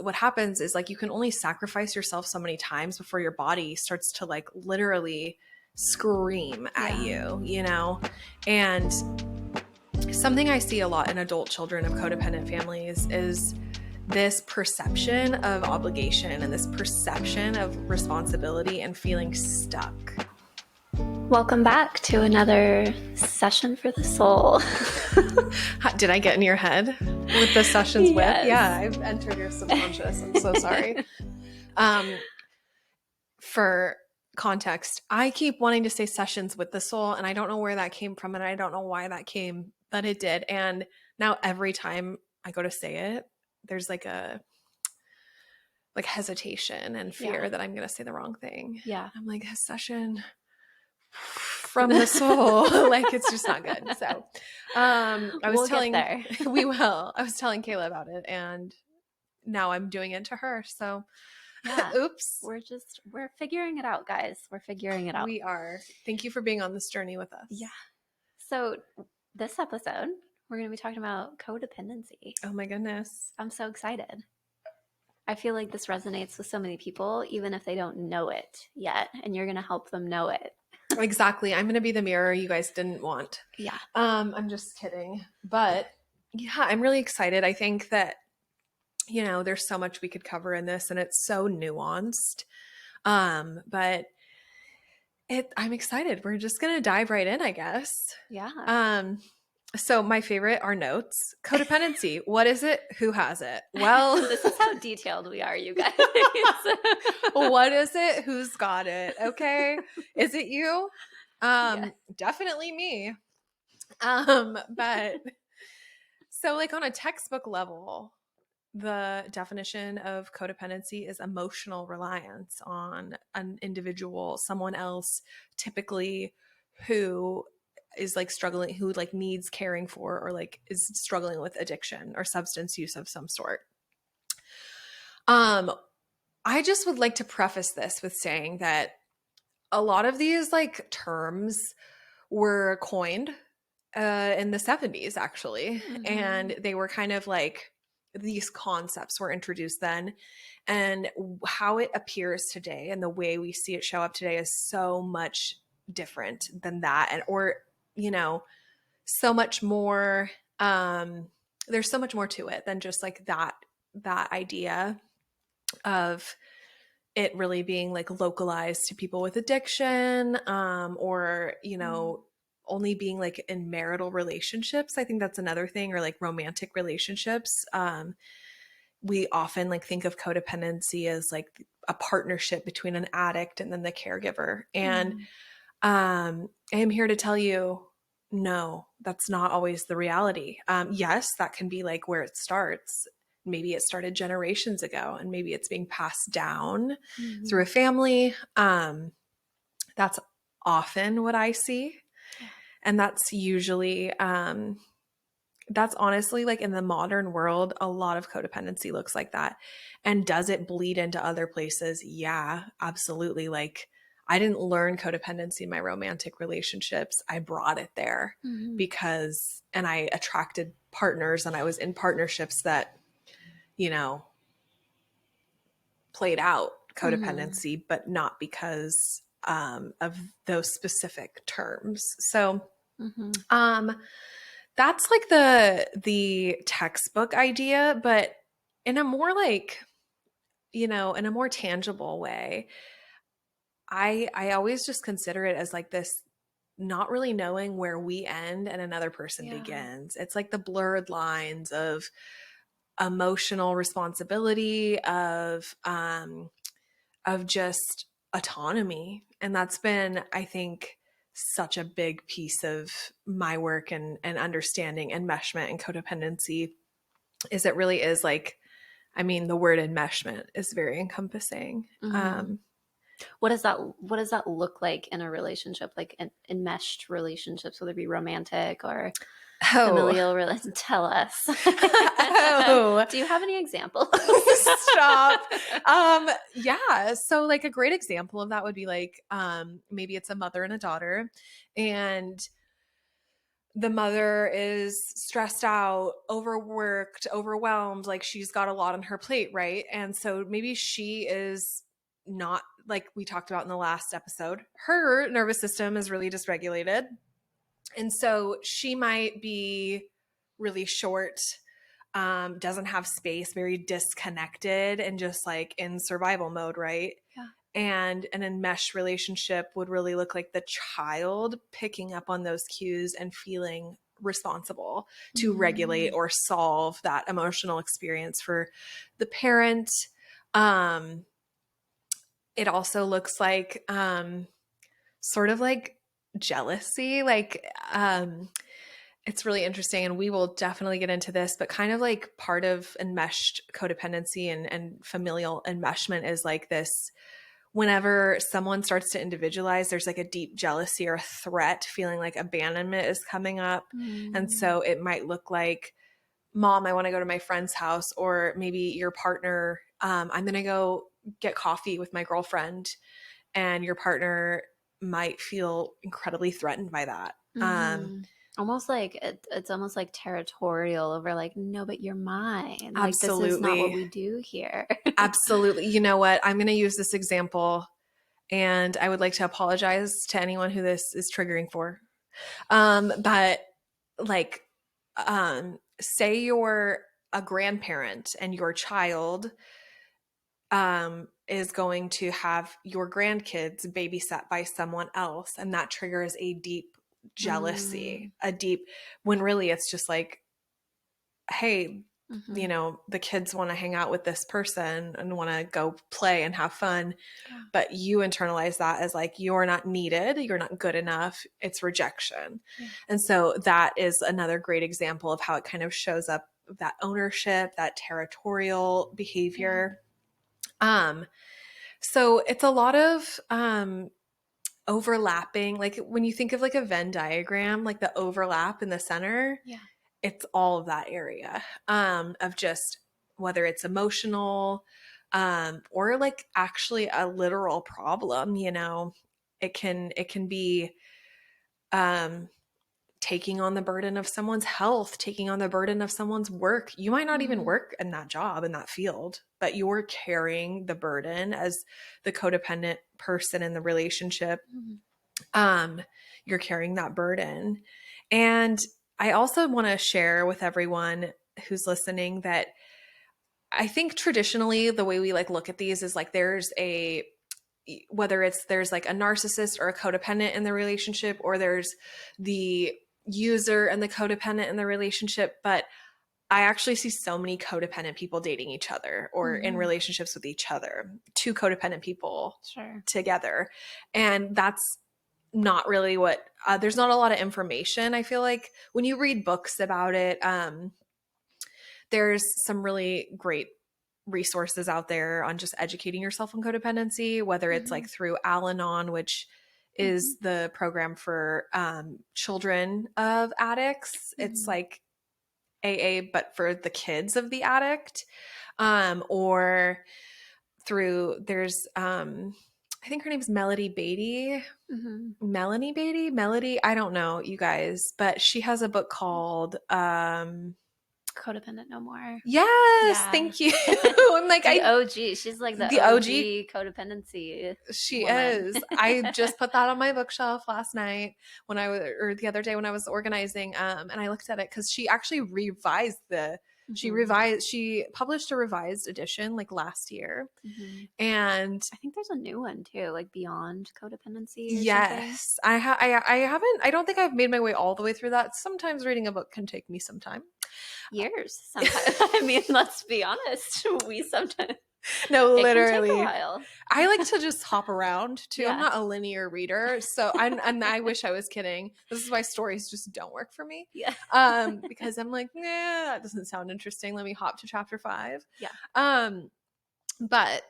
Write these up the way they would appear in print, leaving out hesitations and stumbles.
what happens is like you can only sacrifice yourself so many times before your body starts to like literally scream at you, you know? And something I see a lot in adult children of codependent families is this perception of obligation and this perception of responsibility and feeling stuck. Welcome back to another session for the soul. Did I get in your head with the sessions Yes. with? Yeah, I've entered your subconscious. I'm so sorry. For context, I keep wanting to say sessions with the soul, and I don't know where that came from, and I don't know why that came, but it did. And now every time I go to say it, there's like a hesitation and fear that I'm going to say the wrong thing. Yeah. I'm like, a session from the soul. Like, it's just not good. So I was telling, we will. I was telling Kayla about it, and now I'm doing it to her. So yeah. Oops. We're figuring it out, guys. We're figuring it out. We are. Thank you for being on this journey with us. Yeah. So this episode, we're going to be talking about codependency. Oh my goodness. I'm so excited. I feel like this resonates with so many people, even if they don't know it yet, and you're going to help them know it. Exactly. I'm going to be the mirror you guys didn't want. Yeah. I'm just kidding. But yeah, I'm really excited. I think that, you know, there's so much we could cover in this, and it's so nuanced. But I'm excited. We're just going to dive right in, I guess. Yeah. So my favorite are notes. Codependency. What is it? Who has it? Well, this is how detailed we are, you guys. What is it? Who's got it? Okay. Is it you? Yes. Definitely me. But so like on a textbook level, the definition of codependency is emotional reliance on an individual, someone else, typically who is like struggling, who like needs caring for, or like is struggling with addiction or substance use of some sort. I just would like to preface this with saying that a lot of these like terms were coined in the 70s, actually. Mm-hmm. And they were kind of like, these concepts were introduced then. And how it appears today and the way we see it show up today is so much different than that. And, or, you know, so much more, there's so much more to it than just like that idea of it really being like localized to people with addiction, or, you know, only being like in marital relationships. I think that's another thing, or like romantic relationships. We often like think of codependency as like a partnership between an addict and then the caregiver. And I am here to tell you, no, that's not always the reality. Yes, that can be like where it starts. Maybe it started generations ago, and maybe it's being passed down through a family. That's often what I see. Yeah. And that's usually, that's honestly like in the modern world, a lot of codependency looks like that. And does it bleed into other places? Yeah, absolutely. Like, I didn't learn codependency in my romantic relationships. I brought it there because, and I attracted partners, and I was in partnerships that, you know, played out codependency, but not because of those specific terms. So that's like the textbook idea, but in a more like, you know, in a more tangible way, I always just consider it as like this not really knowing where we end and another person begins. It's like the blurred lines of emotional responsibility, of just autonomy. And that's been, I think, such a big piece of my work and understanding enmeshment and codependency, is it really is like, I mean, the word enmeshment is very encompassing. What does that look like in a relationship, like enmeshed relationships, whether it be romantic or familial relations? Tell us. Do you have any examples? Stop. Yeah. So like a great example of that would be like, maybe it's a mother and a daughter, and the mother is stressed out, overworked, overwhelmed, like she's got a lot on her plate, right? And so maybe she is not, like we talked about in the last episode, her nervous system is really dysregulated. And so she might be really short, doesn't have space, very disconnected, and just like in survival mode, right? Yeah. And an enmeshed relationship would really look like the child picking up on those cues and feeling responsible to regulate or solve that emotional experience for the parent. It also looks like sort of like jealousy, like it's really interesting, and we will definitely get into this, but kind of like part of enmeshed codependency and familial enmeshment is like this: whenever someone starts to individualize, there's like a deep jealousy or a threat, feeling like abandonment is coming up. And so it might look like, Mom, I want to go to my friend's house, or maybe your partner, I'm going to go get coffee with my girlfriend, and your partner might feel incredibly threatened by that. Almost like it's almost like territorial over like, no, but you're mine. Like, this is not what Absolutely. we do here. Absolutely. You know what? I'm going to use this example, and I would like to apologize to anyone who this is triggering for. But like, say you're a grandparent and your child is going to have your grandkids babysat by someone else, and that triggers a deep jealousy, a deep, when really it's just like, hey, you know, the kids want to hang out with this person and want to go play and have fun. Yeah. But you internalize that as like, you're not needed, you're not good enough, it's rejection. Yeah. And so that is another great example of how it kind of shows up, that ownership, that territorial behavior. So it's a lot of overlapping, like when you think of like a Venn diagram, like the overlap in the center. Yeah. It's all of that area of just whether it's emotional or like actually a literal problem, you know. It can be um, taking on the burden of someone's health, taking on the burden of someone's work. You might not even work in that job, in that field, but you're carrying the burden as the codependent person in the relationship. You're carrying that burden. And I also want to share with everyone who's listening that I think traditionally the way we like look at these is like there's a, whether it's there's like a narcissist or a codependent in the relationship, or there's the user and the codependent in the relationship. But I actually see so many codependent people dating each other or in relationships with each other, two codependent people together. And that's not really what, there's not a lot of information. I feel like when you read books about it, there's some really great resources out there on just educating yourself on codependency, whether it's like through Al-Anon, which is the program for children of addicts. It's like AA, but for the kids of the addict. Or through, there's, I think her name's Melody Beatty. Melanie Beatty? Melody? I don't know, you guys. But she has a book called Codependent No More. Yes, Yeah. thank you. I'm like, the OG. She's like the OG codependency. She woman. is. I just put that on my bookshelf last night when I was, or the other day when I was organizing, and I looked at it because she actually revised she published a revised edition like last year. And I think there's a new one too, like Beyond Codependency or yes, something. I haven't, I don't think I've made my way all the way through that. Sometimes reading a book can take me some time. Years sometimes. I mean, let's be honest. We sometimes no, it literally can take a while. I like to just hop around too. Yeah. I'm not a linear reader, so and I wish I was kidding. This is why stories just don't work for me. Yeah. Because I'm like, nah, that doesn't sound interesting. Let me hop to chapter 5. Yeah. But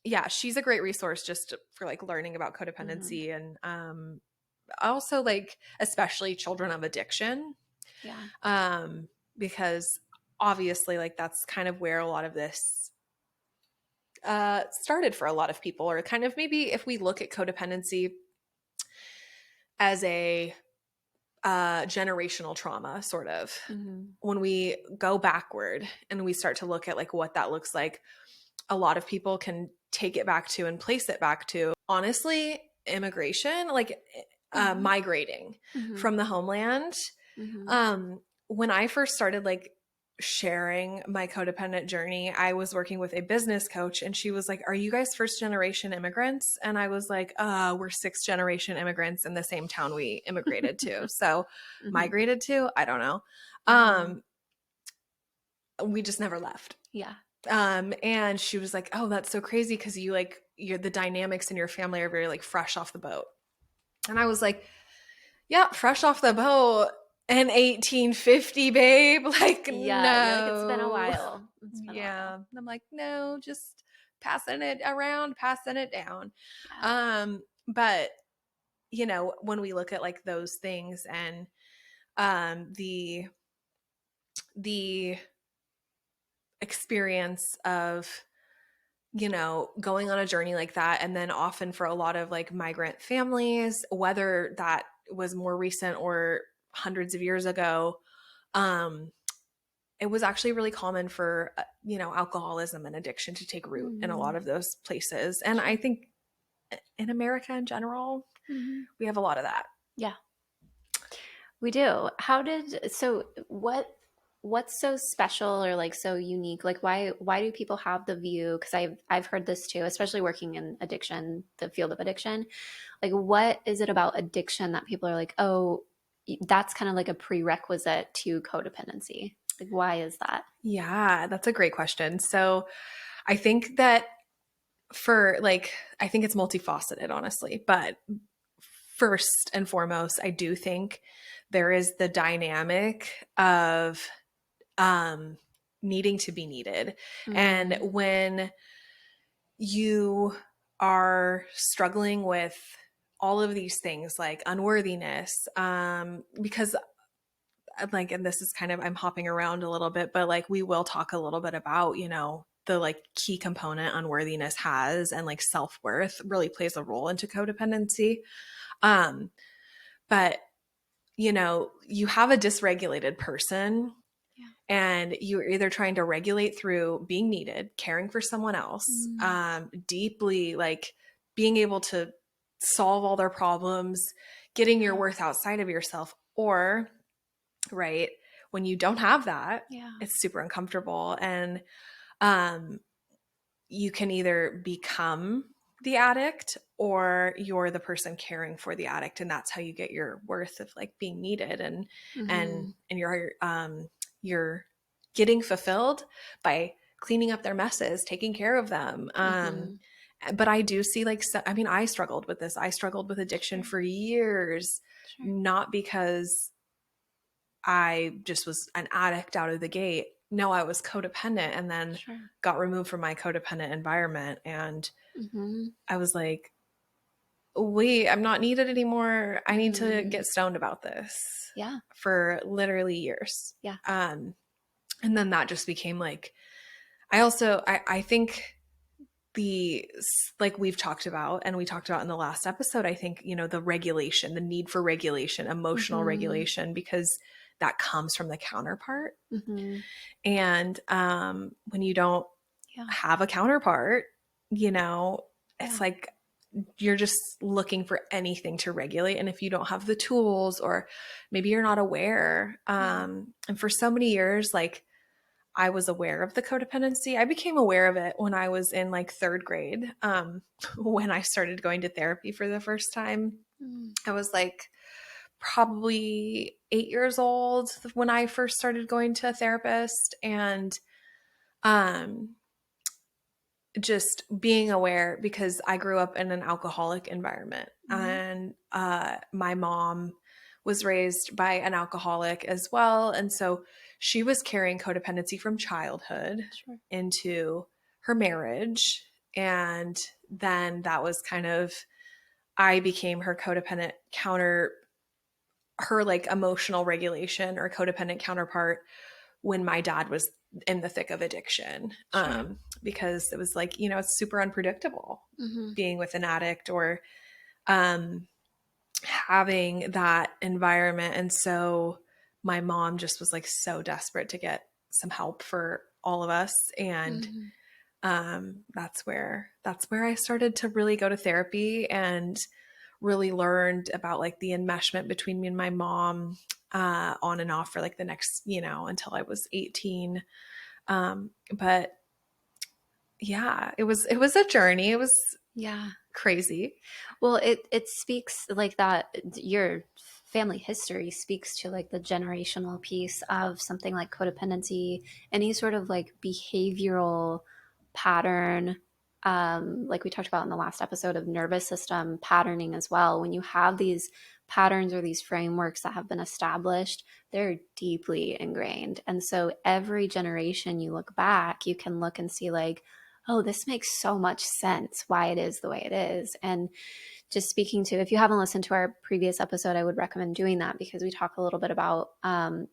yeah, she's a great resource just for like learning about codependency and also like especially children of addiction. Yeah. Because obviously like that's kind of where a lot of this started for a lot of people, or kind of maybe if we look at codependency as a generational trauma, sort of. Mm-hmm. When we go backward and we start to look at like what that looks like, a lot of people can take it back to and place it back to, honestly, immigration, like migrating Mm-hmm. from the homeland. Mm-hmm. When I first started like sharing my codependent journey, I was working with a business coach, and she was like, "Are you guys first generation immigrants?" And I was like, we're sixth generation immigrants in the same town we immigrated to. So Mm-hmm. migrated to, I don't know. Mm-hmm. We just never left. Yeah. And she was like, "Oh, that's so crazy, because you're the dynamics in your family are very like fresh off the boat." And I was like, "Yeah, fresh off the boat in 1850, babe." Like, Yeah. You're like, it's been a no. while. It's been a Yeah. while. I'm like, no, just passing it around, passing it down. Yeah. But when we look at like those things, and the experience of going on a journey like that, and then often for a lot of like migrant families, whether that was more recent or hundreds of years ago, um it was actually really common for alcoholism and addiction to take root in a Mm-hmm. lot of those places. And I Sure. think in America in general, Mm-hmm. we have a lot of that. Yeah. We do. What's so special or like so unique? Like why do people have the view? Because I've heard this too, especially working in addiction, the field of addiction. Like what is it about addiction that people are like, oh, that's kind of like a prerequisite to codependency? Like why is that? Yeah, that's a great question. So I think that I think it's multifaceted, honestly. But first and foremost, I do think there is the dynamic of needing to be needed. And Mm, when you are struggling with all of these things like unworthiness, because like, and this is kind of, I'm hopping around a little bit, but like we will talk a little bit about, the like key component unworthiness has, and like self-worth really plays a role into codependency. Um, but you have a dysregulated person, yeah. and you're either trying to regulate through being needed, caring for someone else, Mm, deeply like being able to solve all their problems, getting your yeah. worth outside of yourself, or right when you don't have that, Yeah. it's super uncomfortable. And um, you can either become the addict, or you're the person caring for the addict, and that's how you get your worth of like being needed, and Mm-hmm. and you're getting fulfilled by cleaning up their messes, taking care of them. Mm-hmm. But I do see like, I mean, I struggled with this. I struggled with addiction Sure. for years, Sure. not because I just was an addict out of the gate. No, I was codependent, and then Sure. got removed from my codependent environment. And Mm-hmm. I was like, wait, I'm not needed anymore. I need to Mm-hmm. get stoned about this, Yeah. for literally years. Yeah. And then that just became like, I think the, like we've talked about, and we talked about in the last episode, I think, the regulation, the need for regulation, emotional Mm-hmm. regulation, because that comes from the counterpart. Mm-hmm. And when you don't Yeah. have a counterpart, Yeah. it's like you're just looking for anything to regulate. And if you don't have the tools, or maybe you're not aware, Yeah. and for so many years, like I was aware of the codependency. I became aware of it when I was in like third grade, when I started going to therapy for the first time. Mm. I was like probably 8 years old when I first started going to a therapist. And um, just being aware, because I grew up in an alcoholic environment, Mm-hmm. and my mom was raised by an alcoholic as well. And so she was carrying codependency from childhood Sure. into her marriage. And then that was kind of, I became her codependent counter, her like emotional regulation or codependent counterpart, when my dad was in the thick of addiction. Sure. Because it was like, it's super unpredictable Mm-hmm. being with an addict, or um having that environment. And so my mom just was like so desperate to get some help for all of us. And Mhm. that's where I started to really go to therapy and really learned about like the enmeshment between me and my mom, on and off for like the next, until I was 18. But yeah, it was a journey. It was Yeah. crazy. Well, it speaks like that. Your family history speaks to like the generational piece of something like codependency, any sort of like behavioral pattern, like we talked about in the last episode of nervous system patterning as well. When you have these patterns or these frameworks that have been established, they're deeply ingrained. And so every generation you look back, you can look and see like, oh, this makes so much sense why it is the way it is. And just speaking to, if you haven't listened to our previous episode, I would recommend doing that because we talk a little bit about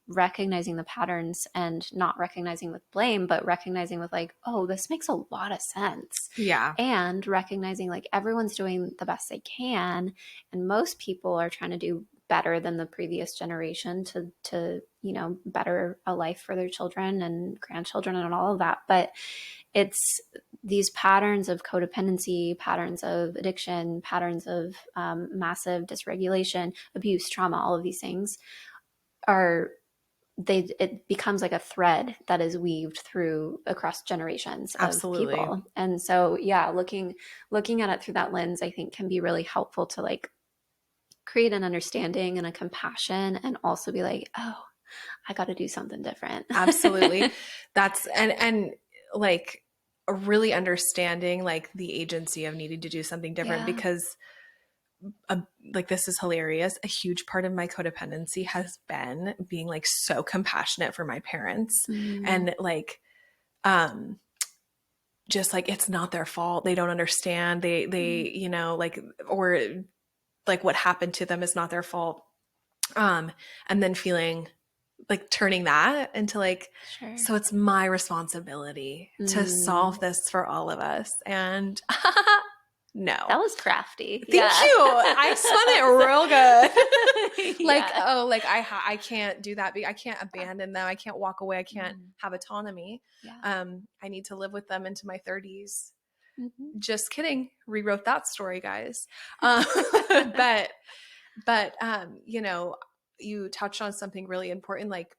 recognizing the patterns and not recognizing with blame, but recognizing with like, oh, this makes a lot of sense. Yeah, And recognizing like everyone's doing the best they can. And most people are trying to do better than the previous generation to better a life for their children and grandchildren and all of that. But it's these patterns of codependency, patterns of addiction, patterns of massive dysregulation, abuse, trauma, all of these things are it becomes like a thread that is weaved through across generations of absolutely. people. And so yeah, looking at it through that lens, I think can be really helpful to like create an understanding and a compassion and also be like, oh, I got to do something different. Absolutely. That's and like really understanding like the agency of needing to do something different Yeah. because like this is hilarious. A huge part of my codependency has been being like so compassionate for my parents Mm, and like um just like it's not their fault. They don't understand. They mm, like or like what happened to them is not their fault. And then feeling like turning that into like, sure. so it's my responsibility to solve Mm. this for all of us. And no. That was crafty. Thank Yeah. you. I spun it real good. Like, Yeah. oh, like I can't do that. I can't abandon them. I can't walk away. I can't Mm, have autonomy. yeah. I need to live with them into my 30s. Hmm. Just kidding. Rewrote that story, guys. Um, but you touched on something really important. Like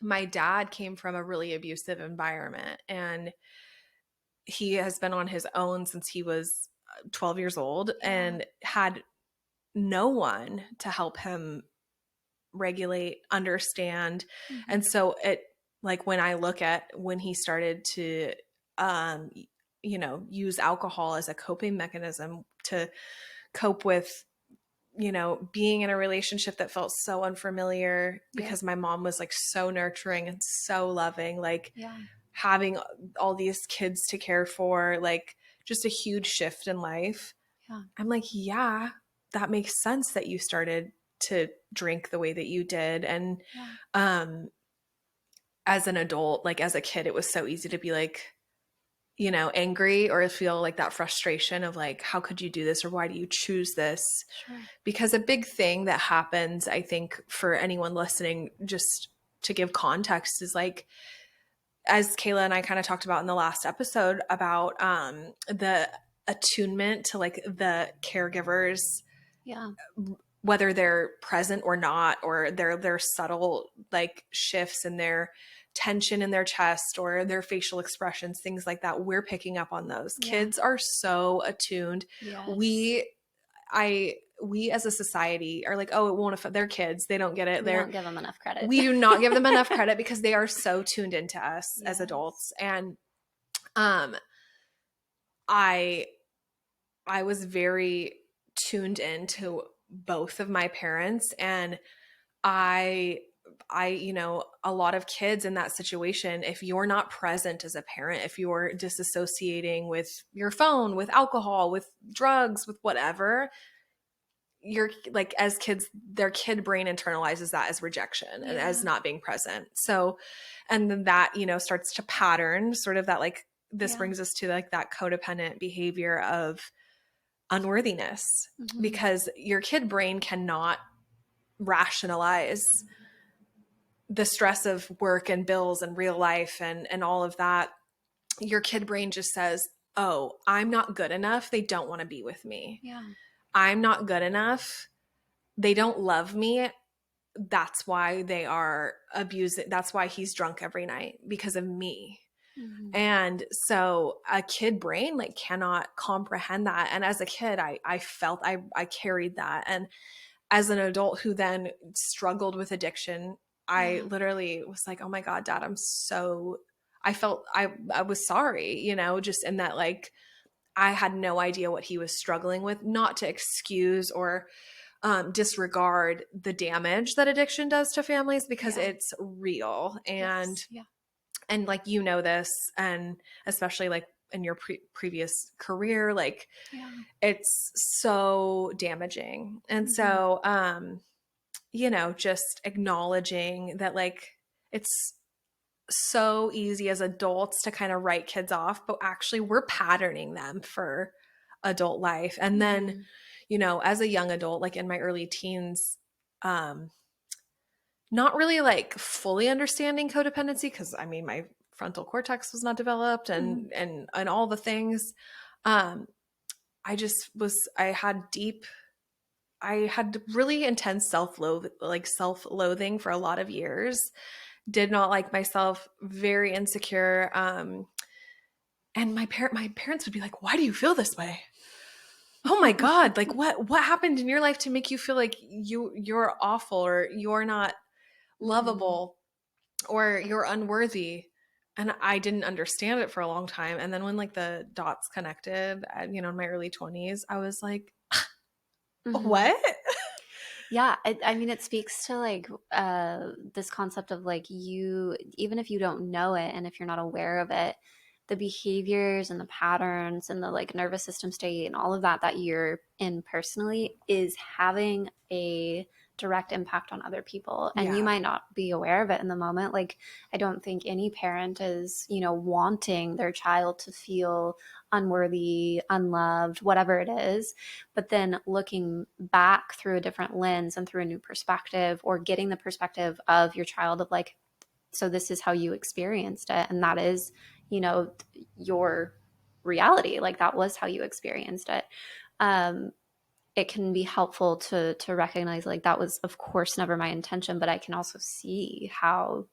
my dad came from a really abusive environment and he has been on his own since he was 12 years old Yeah. and had no one to help him regulate, understand. Hmm. And so it like when I look at when he started to um use alcohol as a coping mechanism to cope with being in a relationship that felt so unfamiliar Yep. because my mom was like so nurturing and so loving, like Yeah. having all these kids to care for, like just a huge shift in life. Yeah. I'm like, yeah, that makes sense that you started to drink the way that you did. And Yeah. um as an adult, like as a kid, it was so easy to be like, angry or feel like that frustration of like, how could you do this? Or why do you choose this? Sure. Because a big thing that happens, I think, for anyone listening, just to give context, is like, as Kayla and I kind of talked about in the last episode about the attunement to like the caregivers, Yeah. whether they're present or not, or their subtle like shifts in their tension in their chest or their facial expressions, things like that. We're picking up on those. Yeah. Kids are so attuned. Yes. We as a society are like, oh, it won't affect their kids. They don't get it. We don't give them enough credit. We do not give them enough credit because they are so tuned into us as Yes. adults. And um I I was very tuned into both of my parents and I a lot of kids in that situation, if you're not present as a parent, if you're disassociating with your phone, with alcohol, with drugs, with whatever, you're like, as kids, their kid brain internalizes that as rejection and as Yeah. not being present. So, and then that, starts to pattern sort of that, like, this Yeah. brings us to like that codependent behavior of unworthiness, because your kid brain cannot rationalize the stress of work and bills and real life and all of that. Your kid brain just says, oh, I'm not good enough. They don't want to be with me. Yeah. I'm not good enough. They don't love me. That's why they are abusing. That's why he's drunk every night, because of me. And so a kid brain like cannot comprehend that. And as a kid, I felt I carried that. And as an adult who then struggled with addiction, I literally was like, oh my God, Dad, I felt I was sorry, you know, just in that like I had no idea what he was struggling with, not to excuse or disregard the damage that addiction does to families, because it's real. And like, you know, this, and especially like in your previous career, like it's so damaging. And so, you know, just acknowledging that like it's so easy as adults to kind of write kids off, but actually we're patterning them for adult life. And then, you know, as a young adult, like in my early teens, not really like fully understanding codependency, because I mean my frontal cortex was not developed and all the things. I just was I had really intense self-loathing for a lot of years. Did not like myself, very insecure. And my parents would be like, "Why do you feel this way? Oh my God, like what happened in your life to make you feel like you're awful, or you're not lovable, or you're unworthy?" And I didn't understand it for a long time. And then when like the dots connected, you know, in my early 20s, I was like, what? Yeah, I mean, it speaks to like this concept of like you, even if you don't know it and if you're not aware of it, the behaviors and the patterns and the like nervous system state and all of that that you're in personally is having a direct impact on other people. And you Yeah. might not be aware of it in the moment. Like, I don't think any parent is, you know, wanting their child to feel unworthy, unloved, whatever it is. But then looking back through a different lens and through a new perspective, or getting the perspective of your child of like, so this is how you experienced it. And that is, you know, your reality. Like that was how you experienced it. It can be helpful to recognize like that was of course never my intention, but I can also see how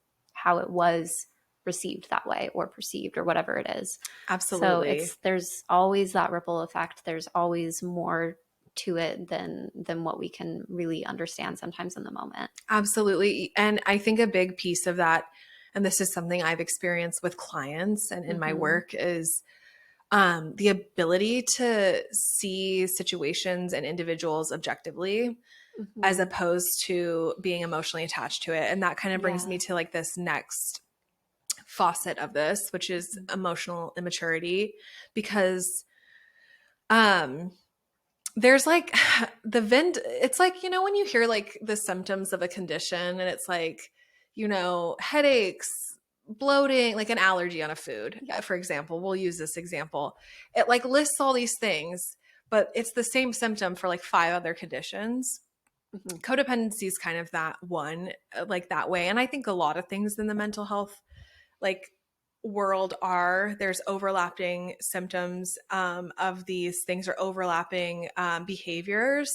it was received that way or perceived or whatever it is. So Absolutely. there's always that ripple effect. There's always more to it than what we can really understand sometimes in the moment. Absolutely. And I think a big piece of that, and this is something I've experienced with clients and in my work, is the ability to see situations and individuals objectively, as opposed to being emotionally attached to it. And that kind of brings me to like this next faucet of this, which is emotional immaturity, because there's like it's like, you know, when you hear like the symptoms of a condition and it's like, you know, headaches, bloating, like an allergy on a food, for example, we'll use this example. It like lists all these things, but it's the same symptom for like 5 other conditions. Codependency is kind of that one, like that way. And I think a lot of things in the mental health like world there's overlapping symptoms of these things, or overlapping behaviors.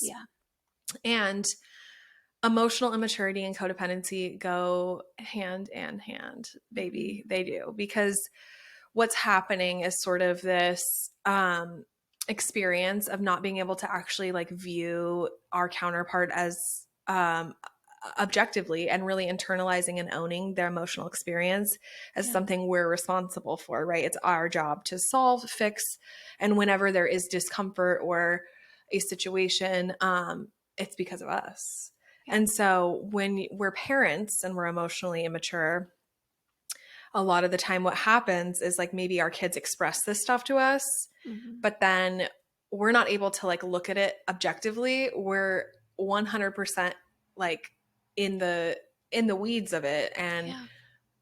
And emotional immaturity and codependency go hand in hand, baby. They do, because what's happening is sort of this experience of not being able to actually like view our counterpart as objectively, and really internalizing and owning their emotional experience as something we're responsible for, right? It's our job to solve, fix, and whenever there is discomfort or a situation, it's because of us. And so when we're parents and we're emotionally immature, a lot of the time what happens is like maybe our kids express this stuff to us, but then we're not able to like look at it objectively. We're 100% like in the weeds of it, and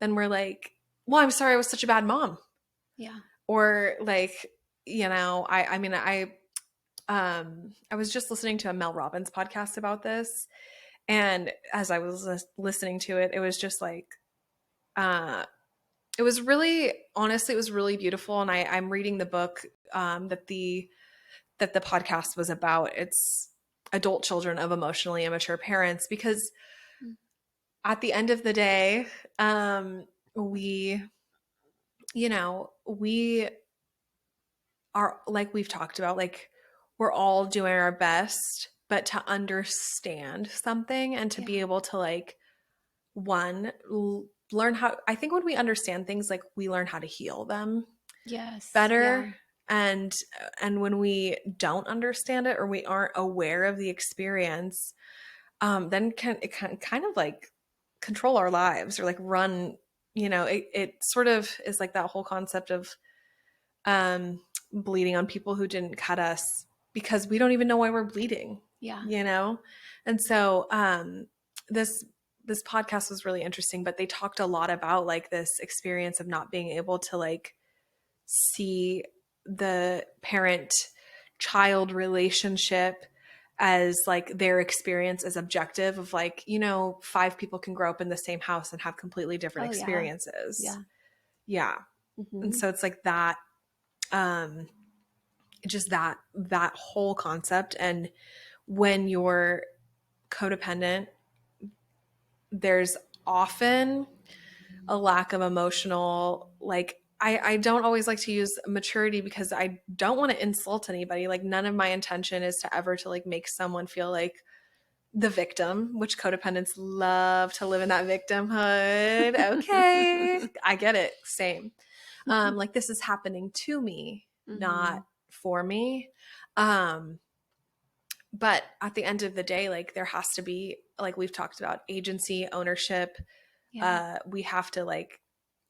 then we're like, well, I'm sorry I was such a bad mom. Or like, you know, I mean I was just listening to a Mel Robbins podcast about this. And as I was listening to it, it was just like, it was really, honestly, it was really beautiful. And I'm reading the book that the podcast was about. It's Adult Children of Emotionally Immature Parents, because at the end of the day, we, we are, like we've talked about, like we're all doing our best, but to understand something and to be Yeah. able to like, one, learn how, I think when we understand things, like we learn how to heal them Yes. better. Yeah. And when we don't understand it or we aren't aware of the experience, then it can kind of like control our lives or like run, it sort of is like that whole concept of um bleeding on people who didn't cut us, because we don't even know why we're bleeding. Yeah. And so this this podcast was really interesting, but they talked a lot about like this experience of not being able to like see the parent child relationship as like their experience as objective of like, five people can grow up in the same house and have completely different Oh yeah. experiences. Yeah. Yeah. And so it's like that, um just that whole concept. And when you're codependent, there's often a lack of emotional, like I don't always like to use maturity because I don't want to insult anybody. Like none of my intention is to ever to like make someone feel like the victim, which codependents love to live in that victimhood. Okay. I get it. Same. Like this is happening to me, not for me. Um, but at the end of the day, like there has to be, like we've talked about, agency, ownership. Yeah. We have to like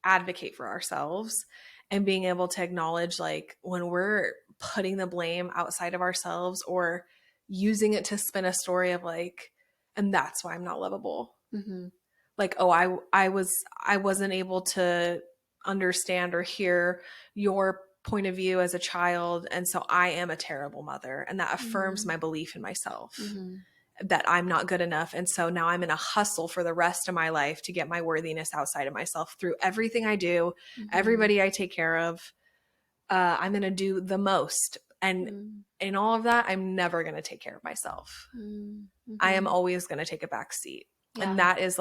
advocate for ourselves and being able to acknowledge like when we're putting the blame outside of ourselves or using it to spin a story of like, and that's why I'm not lovable. Like, oh, I wasn't able to understand or hear your point of view as a child, and so I am a terrible mother, and that affirms my belief in myself that I'm not good enough. And so now I'm in a hustle for the rest of my life to get my worthiness outside of myself through everything I do, everybody I take care of. I'm going to do the most. And in all of that, I'm never going to take care of myself. I am always going to take a back seat. Yeah. And that is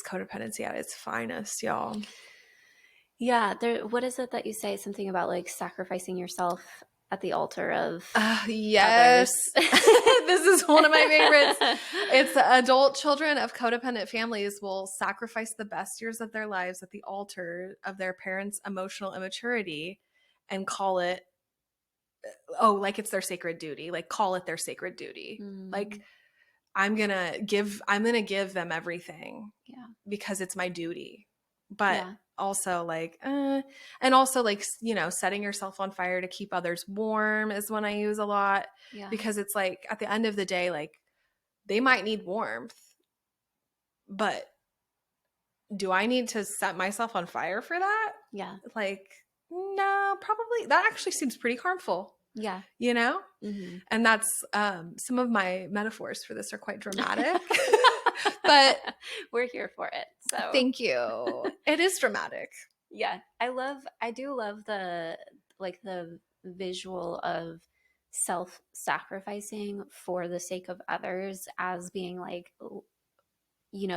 codependency at its finest, y'all. Yeah. What is it that you say? Something about like sacrificing yourself at the altar of yes. This is one of my favorites. It's adult children of codependent families will sacrifice the best years of their lives at the altar of their parents' emotional immaturity and call it, like it's their sacred duty. Like call it their sacred duty. Like I'm going to give them everything. Yeah. Because it's my duty. But Yeah. also like and also like setting yourself on fire to keep others warm is one I use a lot. Yeah. Because it's like at the end of the day, like they might need warmth, but do I need to set myself on fire for that? Yeah. Like no, probably that actually seems pretty harmful. Yeah. And that's some of my metaphors for this are quite dramatic. But we're here for it. So thank you. It is dramatic. Yeah. I do love the visual of self-sacrificing for the sake of others as being like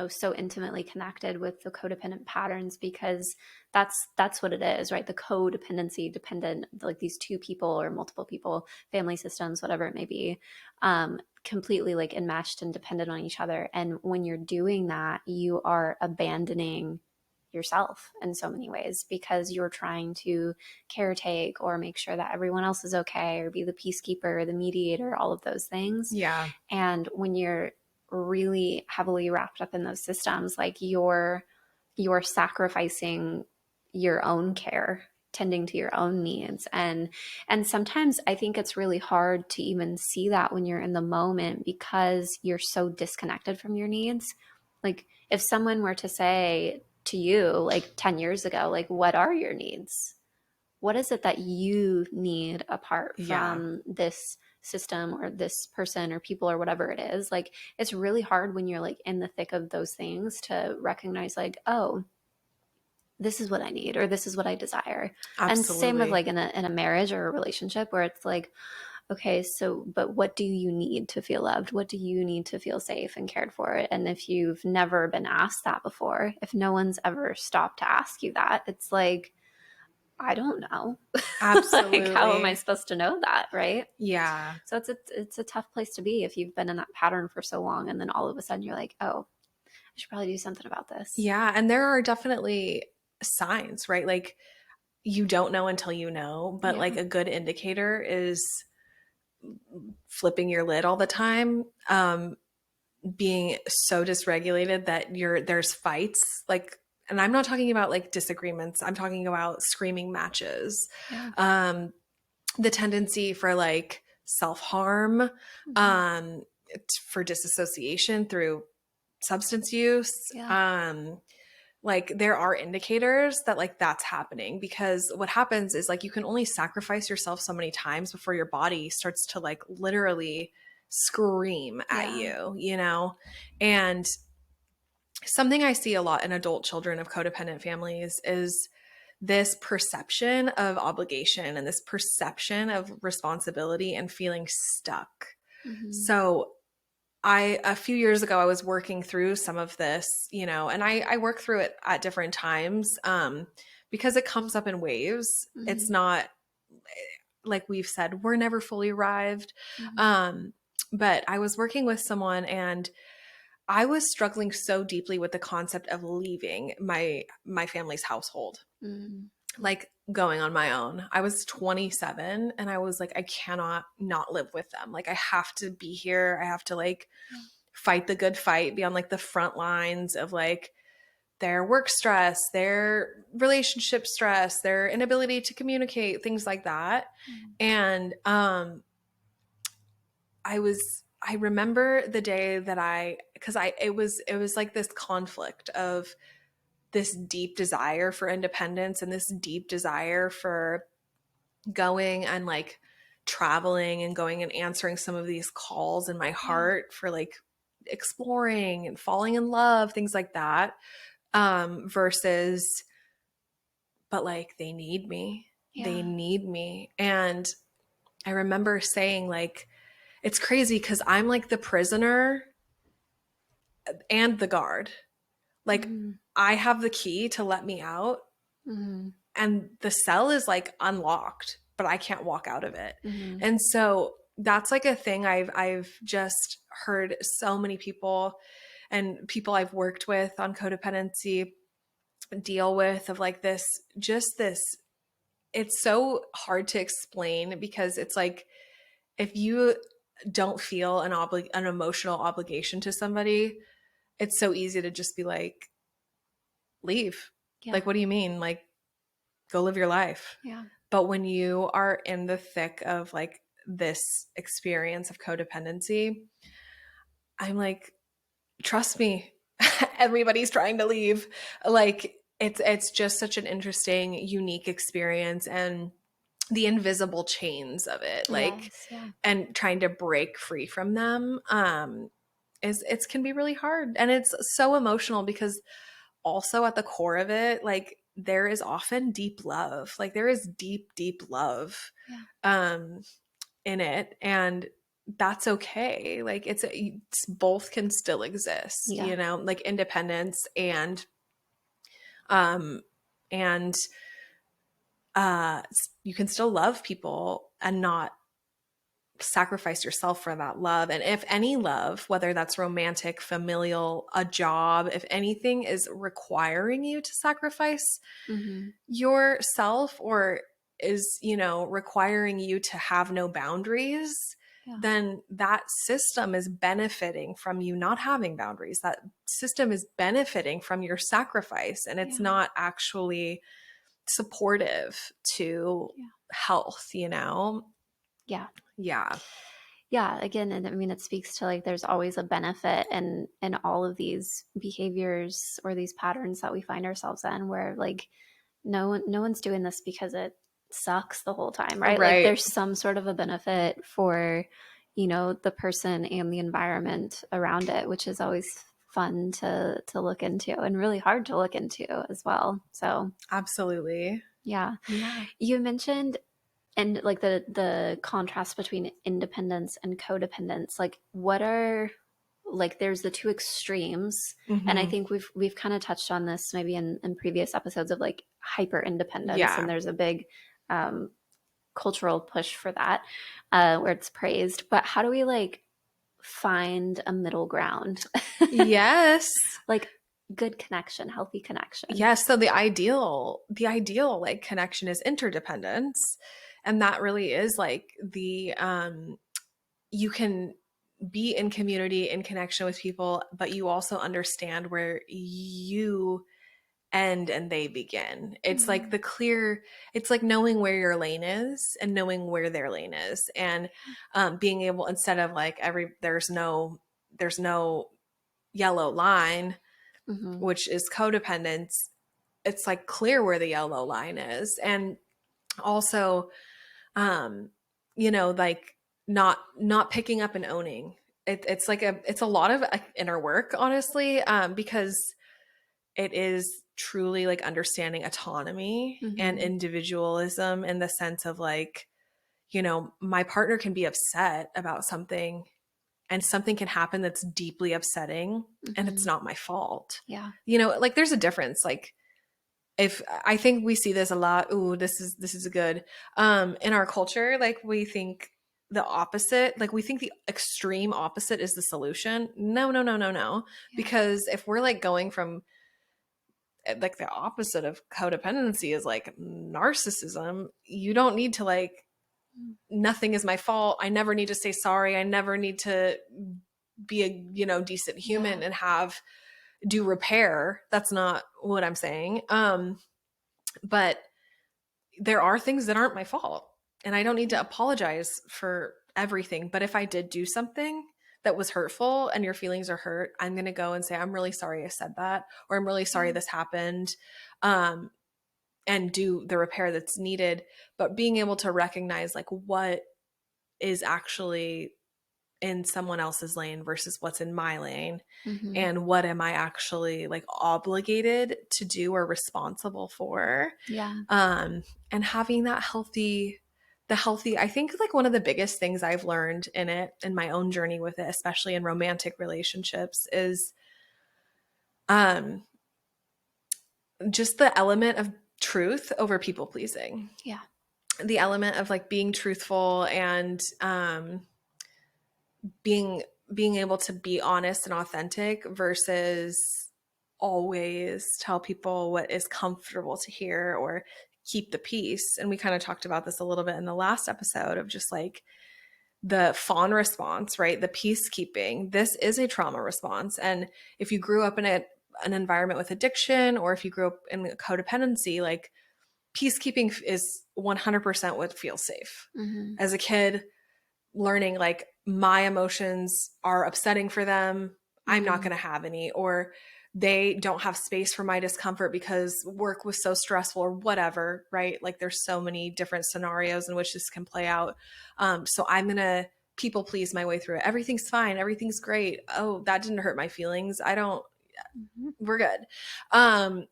so intimately connected with the codependent patterns, because that's what it is, right? The codependency, dependent, like these two people or multiple people, family systems, whatever it may be, completely like enmeshed and dependent on each other. And when you're doing that, you are abandoning yourself in so many ways because you're trying to caretake or make sure that everyone else is okay or be the peacekeeper, the mediator, all of those things. Yeah. And when you're really heavily wrapped up in those systems, like you're sacrificing your own care, tending to your own needs. And sometimes I think it's really hard to even see that when you're in the moment because you're so disconnected from your needs. Like if someone were to say to you like 10 years ago, like, what are your needs? what is it that you need apart Yeah, from this system or this person or people or whatever it is? Like, it's really hard when you're like in the thick of those things to recognize, like, oh, this is what I need or this is what I desire. And same with absolutely. like in a marriage or a relationship where it's like, okay, so but what do you need to feel loved? What do you need to feel safe and cared for? And if you've never been asked that before, if no one's ever stopped to ask you that, it's like, I don't know. Like, how am I Absolutely. supposed to know that, right? Yeah. So it's a tough place to be if you've been in that pattern for so long and then all of a sudden you're like, oh, I should probably do something about this. Yeah. And there are definitely signs, right? Like you don't know until you know, but Yeah. like a good indicator is flipping your lid all the time, being so dysregulated that there's fights, like, and I'm not talking about like disagreements, I'm talking about screaming matches, Yeah. um, the tendency for like self-harm, Mm-hmm. um, for disassociation through substance use, Yeah. like there are indicators that like that's happening, because what happens is like you can only sacrifice yourself so many times before your body starts to like literally scream at Yeah. you, you know? And something I see a lot in adult children of codependent families is this perception of obligation and this perception of responsibility and feeling stuck. Mm-hmm. So a few years ago, I was working through some of this, you know, and I work through it at different times, because it comes up in waves. It's Mm-hmm. not, like we've said, we're never fully arrived. Mm-hmm. Um, but I was working with someone and I was struggling so deeply with the concept of leaving my family's household, Mm-hmm. like going on my own. I was 27 and I was like, I cannot not live with them. Like I have to be here. I have to like Yeah. fight the good fight, be on like the front lines of like their work stress, their relationship stress, their inability to communicate, things like that. Mm-hmm. And I remember the day that cuz it was like this conflict of this deep desire for independence and this deep desire for going and like traveling and going and answering some of these calls in my Yeah. heart for like exploring and falling in love, things like that, versus, but like they need me, they Yeah. need me. And I remember saying like, it's crazy because I'm like the prisoner and the guard, like Mm-hmm. I have the key to let me out Mm-hmm. and the cell is like unlocked, but I can't walk out of it. Mm-hmm. And so that's like a thing I've just heard so many people and people I've worked with on codependency deal with, of like this, just this, it's so hard to explain because it's like if you don't feel an emotional obligation to somebody, it's so easy to just be like, leave. Yeah. Like what do you mean? Like go live your life. Yeah. But when you are in the thick of like this experience of codependency, I'm like, trust me, everybody's trying to leave. Like it's just such an interesting, unique experience, and the invisible chains of it, like, Yes. Yeah. and trying to break free from them, is it can be really hard, and it's so emotional because also at the core of it, like there is often deep love, like there is deep love, Yeah. um in it, and that's okay. Like it's both can still exist, Yeah. you know, like independence um and you can still love people and not sacrifice yourself for that love. And if any love, whether that's romantic, familial, a job, if anything is requiring you to sacrifice Mm-hmm. yourself, or is, you know, requiring you to have no boundaries, Yeah. then that system is benefiting from you not having boundaries. That system is benefiting from your sacrifice, and it's Yeah. not actually supportive to Yeah. health, you know? Yeah. Yeah. Yeah. Again, and I mean, it speaks to like there's always a benefit in all of these behaviors or these patterns that we find ourselves in, where like no one's doing this because sucks the whole time, right? Like Right. there's some sort of a benefit for, you know, the person and the environment around it, which is always fun to look into and really hard to look into as well. So, Absolutely. yeah. Yeah. You mentioned and like the contrast between independence and codependence. Like what are like there's the two extremes, and I Hmm. think we've kind of touched on this maybe in previous episodes of like hyper independence, and Yeah. there's a big um, cultural push for that, where it's praised. But how do we like find a middle ground? Yes. Like good connection, healthy connection. Yes. So the ideal like connection is interdependence. And that really is like you can be in community, in connection with people, but you also understand where you end and they begin. It's like Mm. it's like knowing where your lane is and knowing where their lane is. And being able, instead of like there's no yellow line, Mm-hmm. which is codependence, it's like clear where the yellow line is. And also, um, like not picking up and owning. It's a lot of inner work, honestly, because it is truly like understanding autonomy and Mm-hmm. individualism in the sense of like, my partner can be upset about something and something can happen that's deeply upsetting and it's Mm-hmm. not my fault. Yeah. Like there's a difference. Like if I think we see this a lot, ooh, this is good. In our culture, like we think the opposite, like we think the extreme opposite is the solution. No, no, no, no, no. Yeah. Because if we're like going from like the opposite of codependency is like narcissism, you don't need to like nothing is my fault. I never need to say sorry. I never need to be a, decent Yeah. human and do repair. That's not what I'm saying. But there are things that aren't my fault and I don't need to apologize for everything. But if I did do something that was hurtful and your feelings are hurt, I'm going to go and say, I'm really sorry I said that, or I'm really sorry Yeah. this happened. Um, and do the repair that's needed, but being able to recognize like what is actually in someone else's lane versus what's in my lane, Mm-hmm. and what am I actually like obligated to do or responsible for. Yeah. um and having the healthy, I think like one of the biggest things I've learned in my own journey with it, especially in romantic relationships, is um just the element of truth over people pleasing, Yeah. the element of like being truthful and being able to be honest and authentic versus always tell people what is comfortable to hear or keep the peace. And we kind of talked about this a little bit in the last episode of just like the fawn response, right? The peacekeeping. This is a trauma response. And if you grew up in an environment with addiction, or if you grew up in codependency, like peacekeeping is 100% what feels safe. Mm-hmm. As a kid, learning like my emotions are upsetting for them, I'm not Mm-hmm. going to have any, or they don't have space for my discomfort because work was so stressful or whatever, right? Like there's so many different scenarios in which this can play out. So I'm going to people please my way through it. Everything's fine. Everything's great. Oh, that didn't hurt my feelings. I don't, Mm-hmm. we're good. Um,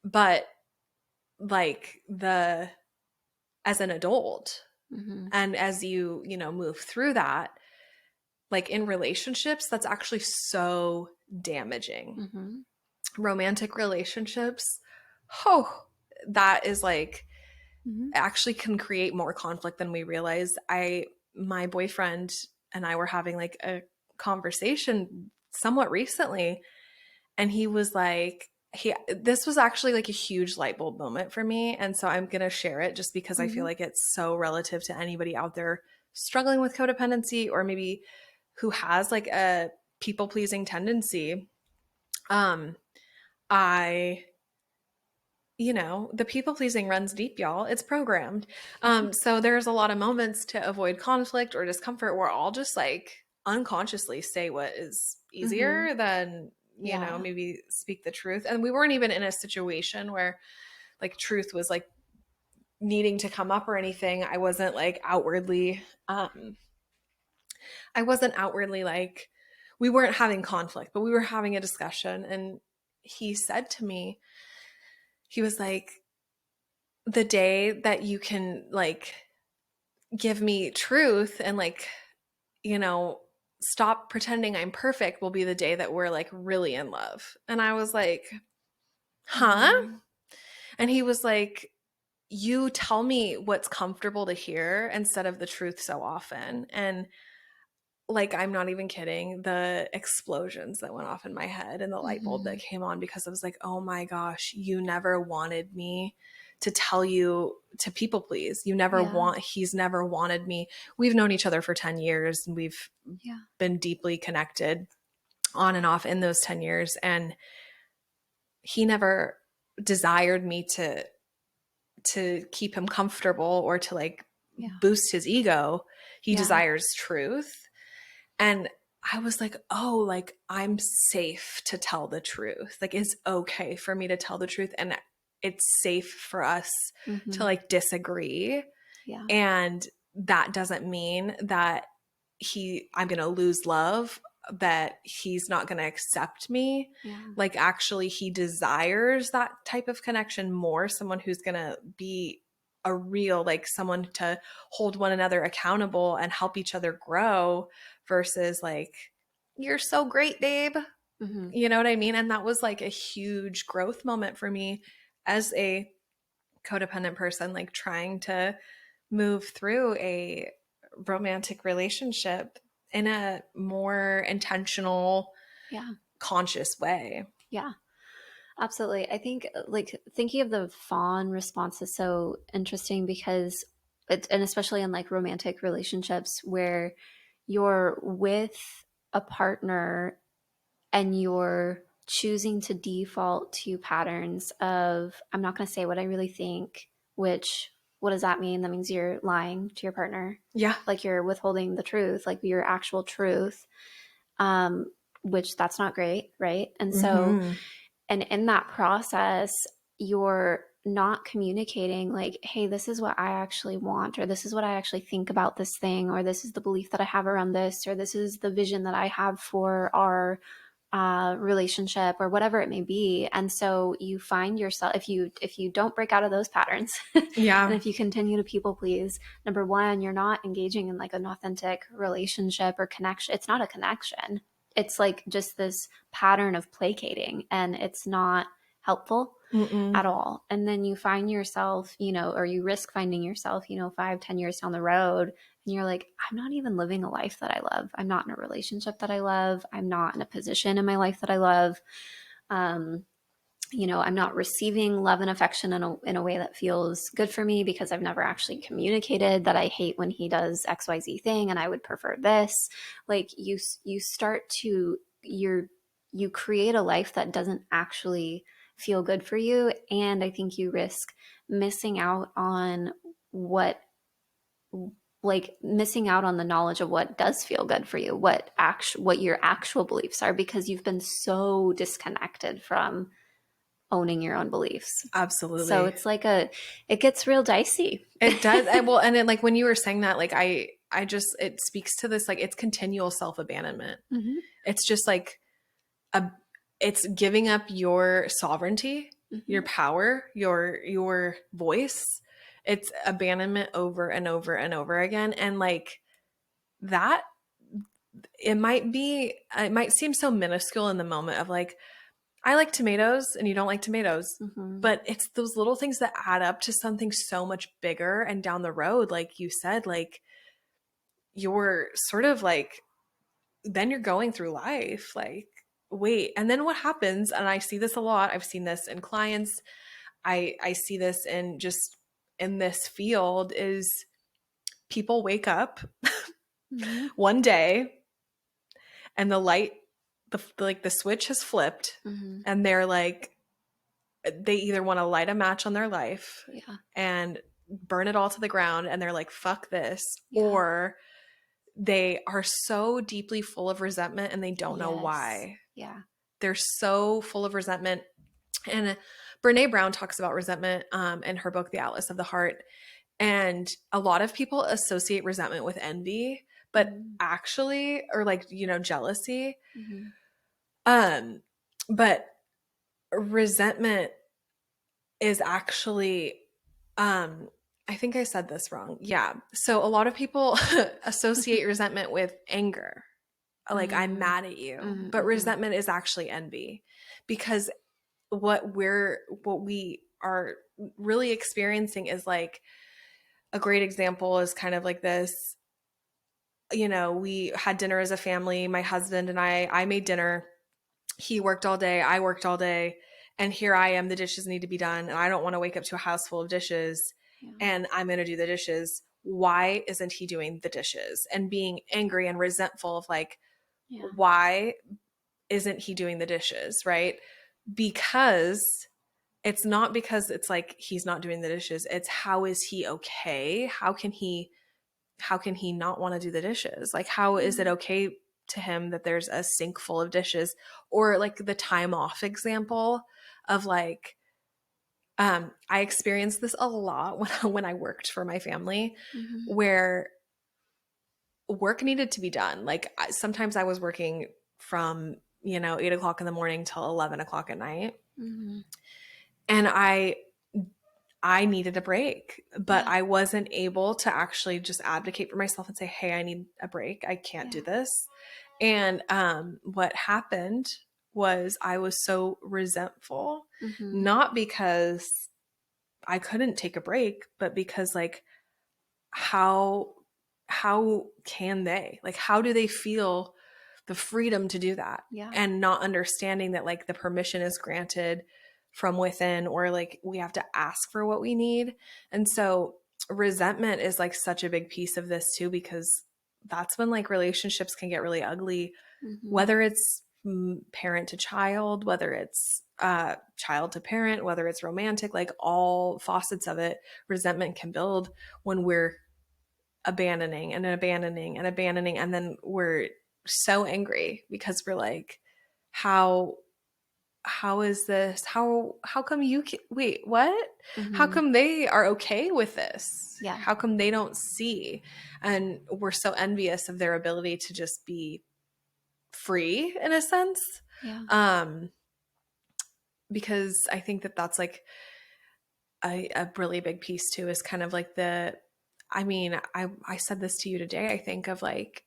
but like as an adult, Mm-hmm. and as you move through that, like in relationships, that's actually so damaging. Mm-hmm. Romantic relationships, oh, that is like Mm-hmm. actually can create more conflict than we realize. My boyfriend and I were having like a conversation somewhat recently, and he was like, this was actually like a huge light bulb moment for me. And so I'm going to share it just because I feel Mm-hmm. like it's so relative to anybody out there struggling with codependency, or maybe who has like a people pleasing tendency. Um, I, the people pleasing runs deep, y'all. It's programmed. So there's a lot of moments to avoid conflict or discomfort where I'll just like unconsciously say what is Mm-hmm. easier than, Yeah. maybe speak the truth. And we weren't even in a situation where like truth was like needing to come up or anything. I wasn't like outwardly, I wasn't outwardly like, we weren't having conflict, but we were having a discussion. And he said to me, he was like, the day that you can like give me truth and like, you know, stop pretending I'm perfect will be the day that we're like really in love. And I was like, huh? Mm-hmm. And he was like, you tell me what's comfortable to hear instead of the truth so often. And like, I'm not even kidding, the explosions that went off in my head and the light bulb Mm-hmm. that came on, because I was like, oh my gosh, you never wanted me to tell you to people please. Yeah. He's never wanted me. We've known each other for 10 years and we've Yeah. been deeply connected on and off in those 10 years. And he never desired me to keep him comfortable or to like Yeah. boost his ego. He Yeah. desires truth. And I was like, oh, like I'm safe to tell the truth. Like it's okay for me to tell the truth. And it's safe for us to Mm-hmm. like disagree. Yeah. And that doesn't mean that I'm going to lose love, that he's not going to accept me. Yeah. Like actually he desires that type of connection more, someone who's going to be a real, like someone to hold one another accountable and help each other grow versus like, you're so great, babe. Mm-hmm. You know what I mean? And that was like a huge growth moment for me as a codependent person, like trying to move through a romantic relationship in a more intentional, Yeah. conscious way. Yeah. Absolutely. I think like thinking of the fawn response is so interesting because and especially in like romantic relationships where you're with a partner and you're choosing to default to patterns of, I'm not going to say what I really think, which, what does that mean? That means you're lying to your partner. Yeah. Like you're withholding the truth, like your actual truth, um, which that's not great. Right. And so, Mm-hmm. and in that process, you're not communicating like, hey, this is what I actually want, or this is what I actually think about this thing, or this is the belief that I have around this, or this is the vision that I have for our relationship, or whatever it may be. And so you find yourself, if you don't break out of those patterns and Yeah. if you continue to people please, number one, you're not engaging in like an authentic relationship or connection. It's not a connection. It's like just this pattern of placating, and it's not helpful Mm-mm. at all. And then you find yourself, or you risk finding yourself, 5-10 years down the road, and you're like, I'm not even living a life that I love. I'm not in a relationship that I love. I'm not in a position in my life that I love. Um, I'm not receiving love and affection in a way that feels good for me because I've never actually communicated that I hate when he does XYZ thing and I would prefer this. Like you start to you create a life that doesn't actually feel good for you, and I think you risk missing out on missing out on the knowledge of what does feel good for you, what your actual beliefs are, because you've been so disconnected from owning your own beliefs. So Absolutely. it's like it gets real dicey. It does. Well, and then like when you were saying that, like I just, it speaks to this, like it's continual self-abandonment. Mm-hmm. It's just like a, it's giving up your sovereignty, Mm-hmm. your power, your voice. It's abandonment over and over and over again. And like that, it might seem so minuscule in the moment of like, I like tomatoes and you don't like tomatoes. Mm-hmm. But it's those little things that add up to something so much bigger and down the road, like you said, like you're sort of like, then you're going through life like, wait, and then what happens? And I see this a lot. I've seen this in clients. I see this in just in this field is people wake up Mm-hmm. one day and the light, the switch has flipped, Mm-hmm. and they're like, they either want to light a match on their life Yeah. and burn it all to the ground and they're like, fuck this, Yeah. or they are so deeply full of resentment and they don't know Yes. why. Yeah. They're so full of resentment. And Brene Brown talks about resentment in her book, The Atlas of the Heart. And a lot of people associate resentment with envy, but Mm-hmm. actually, or like, jealousy. Mm-hmm. But resentment is actually, I think I said this wrong. Yeah. So a lot of people associate resentment with anger. Like, I'm Mm-hmm. mad at you. But Mm-hmm. resentment is actually envy, because what we are really experiencing is like, a great example is kind of like this. We had dinner as a family, my husband and I made dinner. He worked all day, I worked all day, and here I am, the dishes need to be done, and I don't want to wake up to a house full of dishes, Yeah. and I'm going to do the dishes. Why isn't he doing the dishes? And being angry and resentful of like, Yeah. why isn't he doing the dishes, right? Because it's not because it's like he's not doing the dishes. It's, how is he okay? How can he not want to do the dishes? Like, how is it Mm-hmm. okay to him that there's a sink full of dishes? Or like the time off example of like, I experienced this a lot when I worked for my family, Mm-hmm. where work needed to be done. Like, sometimes I was working from 8 o'clock in the morning till 11 o'clock at night, Mm-hmm. and I needed a break, but Yeah. I wasn't able to actually just advocate for myself and say, hey, I need a break. I can't do Yeah. this. And what happened was I was so resentful, Mm-hmm. not because I couldn't take a break, but because like, how can they, like, how do they feel the freedom to do that, Yeah. and not understanding that like the permission is granted from within, or like we have to ask for what we need. And so resentment is like such a big piece of this too, because that's when like relationships can get really ugly, Mm-hmm. whether it's parent to child, whether it's child to parent, whether it's romantic, like all facets of it. Resentment can build when we're abandoning and abandoning and abandoning, and then we're so angry because we're like, how is this, how come wait, what, how Mm-hmm. come they are okay with this, Yeah. how come they don't see? And we're so envious of their ability to just be free in a sense. Yeah. um because I think that that's like a really big piece too, is kind of like I said this to you today, I think, of like,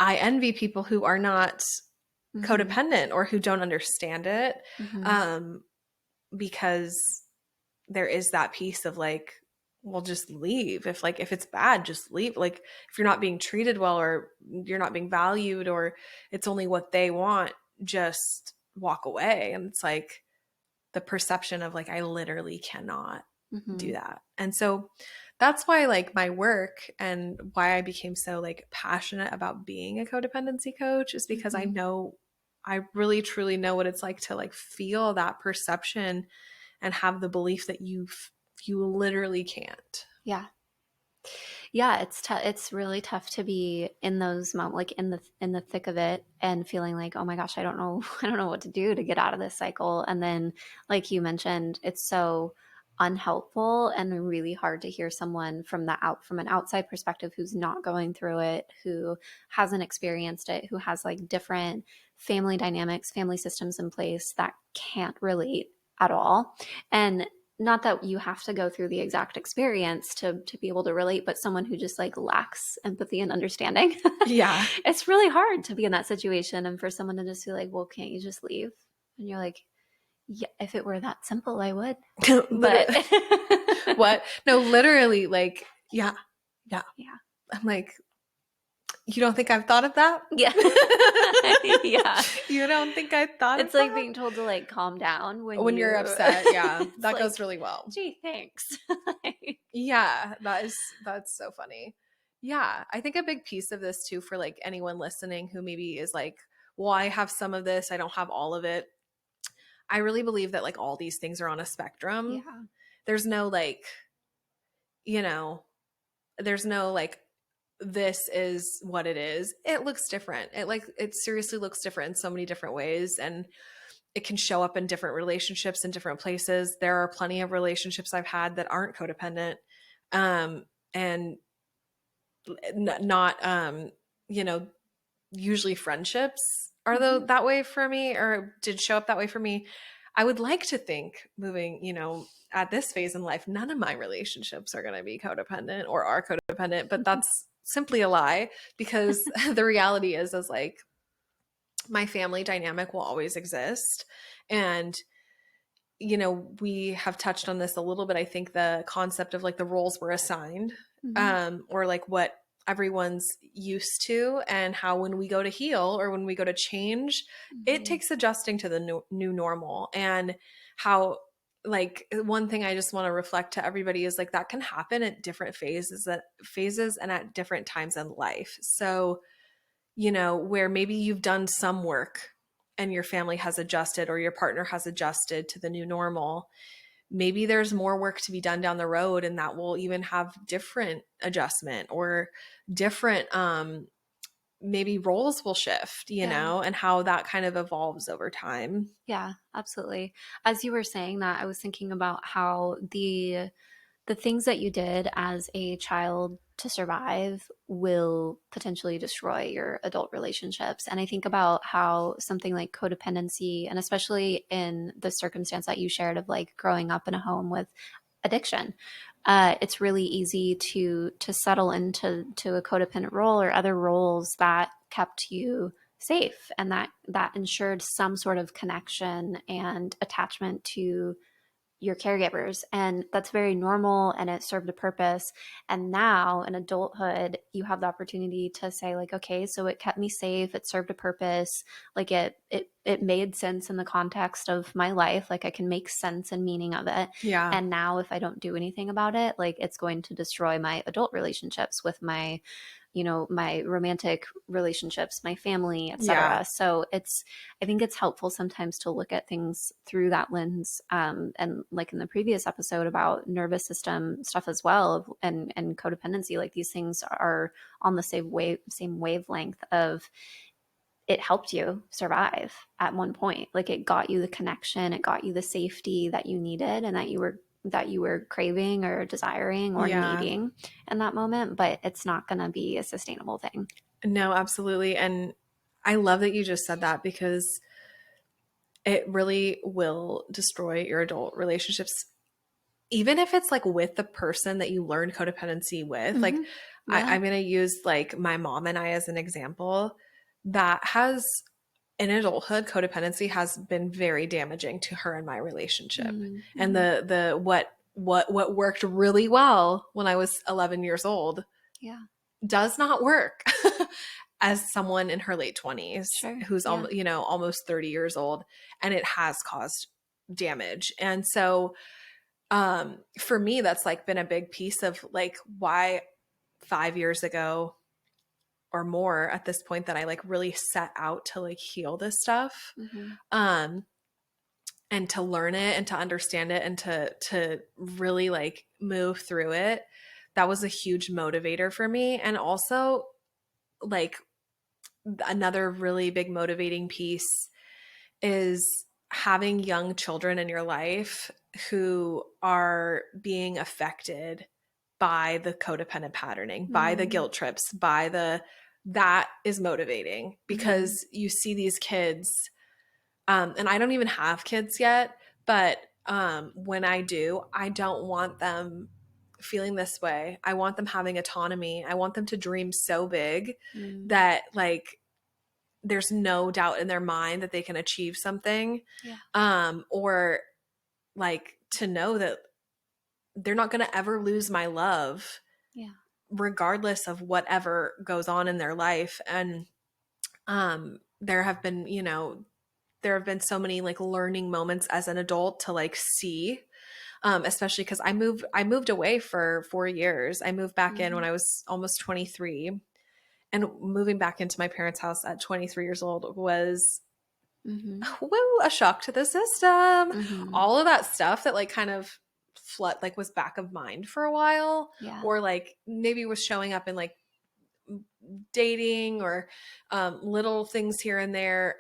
I envy people who are not Mm-hmm. codependent or who don't understand it, Mm-hmm. um, because there is that piece of like, well, just leave. If it's bad, just leave. Like, if you're not being treated well, or you're not being valued, or it's only what they want, just walk away. And it's like the perception of like, I literally cannot Mm-hmm. do that. And so that's why like my work, and why I became so like passionate about being a codependency coach, is because Mm-hmm. I really truly know what it's like to like feel that perception and have the belief that you literally can't. Yeah. Yeah, it's really tough to be in those moments, like in the thick of it, and feeling like, oh my gosh, I don't know, I don't know what to do to get out of this cycle. And then, like you mentioned, it's so unhelpful and really hard to hear someone from an outside perspective who's not going through it, who hasn't experienced it, who has like different family dynamics, family systems in place that can't relate at all. And not that you have to go through the exact experience to be able to relate, but someone who just like lacks empathy and understanding. Yeah. It's really hard to be in that situation, and for someone to just be like, well, can't you just leave? And you're like, yeah, if it were that simple, I would. But Literally. What? No, literally, like, yeah. Yeah. yeah. I'm like, you don't think I've thought of that? Yeah. Yeah. You don't think I thought of It's like that? being told to like calm down When you're upset, yeah. it's That like, goes really well. gee, thanks. Yeah, that's so funny. Yeah, I think a big piece of this too, for like anyone listening who maybe is like, well, I have some of this, I don't have all of it. I really believe that like all these things are on a spectrum. Yeah. There's no like, you know, there's no like, this is what it is. It looks different. It seriously looks different in so many different ways. And it can show up in different relationships in different places. There are plenty of relationships I've had that aren't codependent, and not, you know, usually friendships are Mm-hmm. that way for me, or did show up that way for me. I would like to think moving, at this phase in life, none of my relationships are going to be codependent or are codependent, but that's simply a lie, because the reality is like my family dynamic will always exist. And we have touched on this a little bit. I think the concept of like the roles we're assigned, Mm-hmm. or like what everyone's used to, and how when we go to heal or when we go to change, it Mm-hmm. takes adjusting to the new normal. And how, like, one thing I just want to reflect to everybody is like that can happen at different phases and at different times in life. So, where maybe you've done some work and your family has adjusted or your partner has adjusted to the new normal, maybe there's more work to be done down the road, and that will even have different adjustment or different, maybe roles will shift, Yeah. and how that kind of evolves over time. Yeah, absolutely. As you were saying that, I was thinking about how the things that you did as a child to survive will potentially destroy your adult relationships. And I think about how something like codependency, and especially in the circumstance that you shared of like growing up in a home with addiction, it's really easy to settle into a codependent role or other roles that kept you safe and that ensured some sort of connection and attachment to your caregivers. And that's very normal and it served a purpose. And now in adulthood, you have the opportunity to say, like, okay, so it kept me safe, it served a purpose, like it made sense in the context of my life, like I can make sense and meaning of it. Yeah. And now if I don't do anything about it, like it's going to destroy my adult relationships with my my romantic relationships, my family, Yeah. etc. So I think it's helpful sometimes to look at things through that lens. And like in the previous episode about nervous system stuff as well, and codependency, like these things are on the same wavelength of it helped you survive at one point. Like it got you the connection, it got you the safety that you needed and that you were craving or desiring or Yeah. needing in that moment, but it's not going to be a sustainable thing. No, absolutely. And I love that you just said that, because it really will destroy your adult relationships, even if it's like with the person that you learned codependency with. Like, Mm-hmm. Yeah. I'm going to use like my mom and I as an example. That has, in adulthood, codependency has been very damaging to her and my relationship. And Mm-hmm. what worked really well when I was 11 years old Yeah. does not work as someone in her late 20s Sure. who's Yeah. almost 30 years old, and it has caused damage. And so, for me, that's like been a big piece of like why 5 years ago or more at this point that I like really set out to like heal this stuff, Mm-hmm. um and to learn it and to understand it and to really like move through it. That was a huge motivator for me. And also, like, another really big motivating piece is having young children in your life who are being affected by the codependent patterning, by the Mm-hmm. guilt trips, that is motivating, Mm-hmm. because you see these kids, and I don't even have kids yet, but when I do, I don't want them feeling this way. I want them having autonomy. I want them to dream so big Mm-hmm. that like there's no doubt in their mind that they can achieve something, Yeah. or like to know that they're not going to ever lose my love Yeah. regardless of whatever goes on in their life. And there have been, there have been so many like learning moments as an adult to like see, especially because I moved away for 4 years. I moved back in Mm-hmm. when I was almost 23, and moving back into my parents' house at 23 years old was, Mm-hmm. woo, a shock to the system. Mm-hmm. All of that stuff that like kind of like was back of mind for a while, Yeah. or like maybe was showing up in like dating or little things here and there.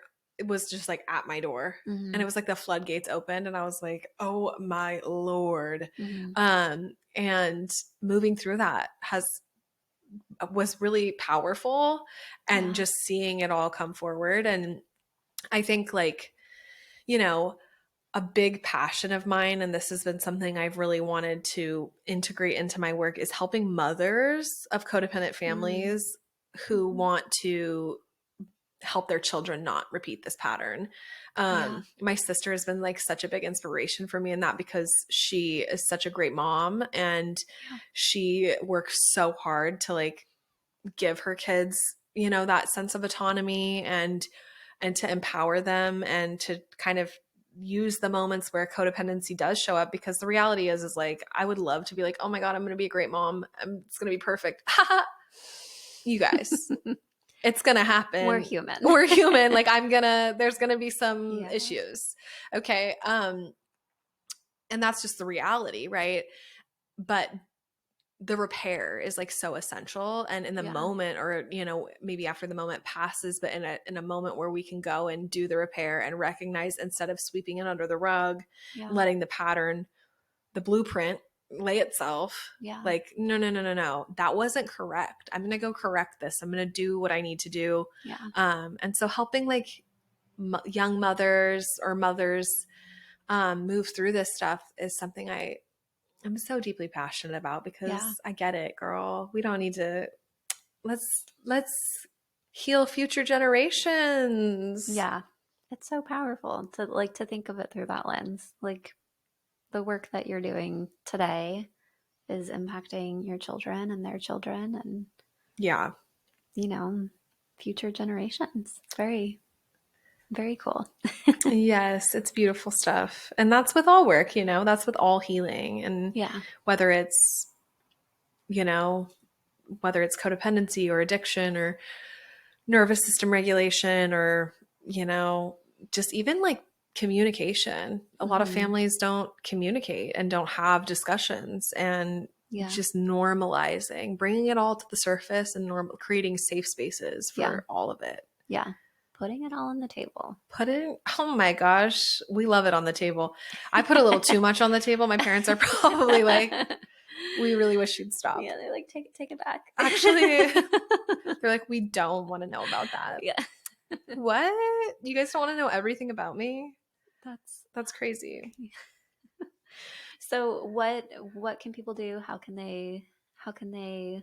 was just like at my door. Mm-hmm. And it was like the floodgates opened and I was like, oh my Lord. Mm-hmm. And moving through that was really powerful, and Yeah. just seeing it all come forward. And I think like, you know, a big passion of mine, and this has been something I've really wanted to integrate into my work, is helping mothers of codependent families who Mm-hmm. want to help their children not repeat this pattern. Yeah. My sister has been like such a big inspiration for me in that, because she is such a great mom, and Yeah. she works so hard to like give her kids, you know, that sense of autonomy, and to empower them, and to kind of use the moments where codependency does show up. Because the reality is like, I would love to be like, oh my God, I'm going to be a great mom. It's going to be perfect. You guys, it's going to We're happen. human. We're human. Like there's going to be some Yeah. issues. Okay. And that's just the reality. Right. But the repair is like so essential. And in the Yeah. moment, or, you know, maybe after the moment passes, but in a moment where we can go and do the repair and recognize, instead of sweeping it under the rug, Yeah. letting the pattern, the blueprint lay itself, Yeah. like, no, that wasn't correct. I'm going to go correct this. I'm going to do what I need to do. Yeah. And so helping like young mothers or mothers move through this stuff is something I'm so deeply passionate about, because Yeah. I get it, girl. We don't need to, let's heal future generations. Yeah. It's so powerful to think of it through that lens. Like the work that you're doing today is impacting your children and their children and, Yeah. you know, future generations. It's very, very cool. Yes, it's beautiful stuff. And that's with all work, you know, that's with all healing. And Yeah. whether it's, you know, whether it's codependency or addiction or nervous system regulation, or, you know, just even like communication. A lot of Mm-hmm. families don't communicate and don't have discussions, and Yeah. just normalizing, bringing it all to the surface, and creating safe spaces Yeah. for all of it. Yeah. Putting it all on the table. Oh my gosh, we love it on the table. I put a little too much on the table. My parents are probably like, we really wish you'd stop. Yeah, they're like, take it back. Actually, they're like, we don't want to know about that. Yeah. What? You guys don't want to know everything about me? That's crazy. So what can people do? How can they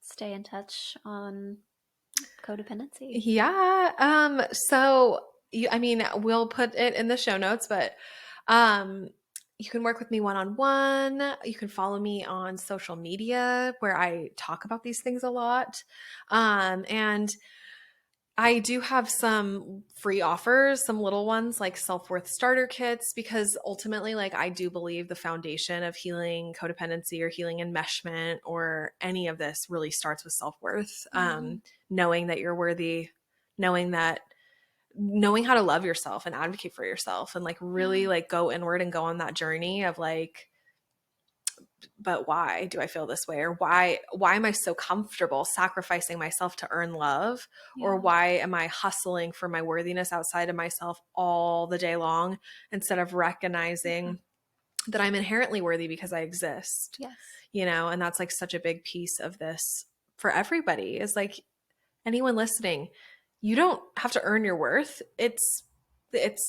stay in touch on codependency? Yeah. So I mean, we'll put it in the show notes, but you can work with me one-on-one. You can follow me on social media where I talk about these things a lot. And I do have some free offers, some little ones like self-worth starter kits, because ultimately, like, I do believe the foundation of healing codependency or healing enmeshment or any of this really starts with self-worth. Knowing that you're worthy, knowing how to love yourself and advocate for yourself, and like really like go inward and go on that journey of like, but why do I feel this way? Or why am I so comfortable sacrificing myself to earn love? Or why am I hustling for my worthiness outside of myself all the day long, instead of recognizing that I'm inherently worthy because I exist? Yes. You know, and that's like such a big piece of this for everybody, is like, anyone listening, you don't have to earn your worth. It's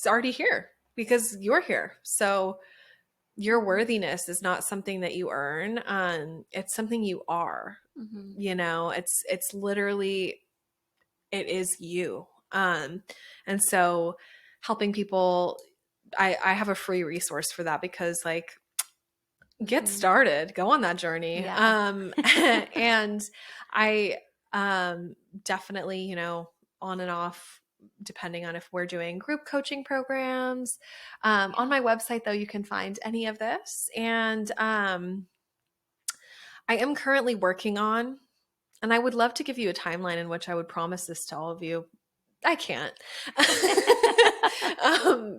already here because you're here. So your worthiness is not something that you earn. It's something you are. Mm-hmm. You know, it's literally, it is you. And so helping people, I have a free resource for that, because like, get started, go on that journey. Yeah. And I definitely, you know, on and off, depending on if we're doing group coaching programs. On my website, though, you can find any of this. And I am currently working on, and I would love to give you a timeline in which I would promise this to all of you. I can't.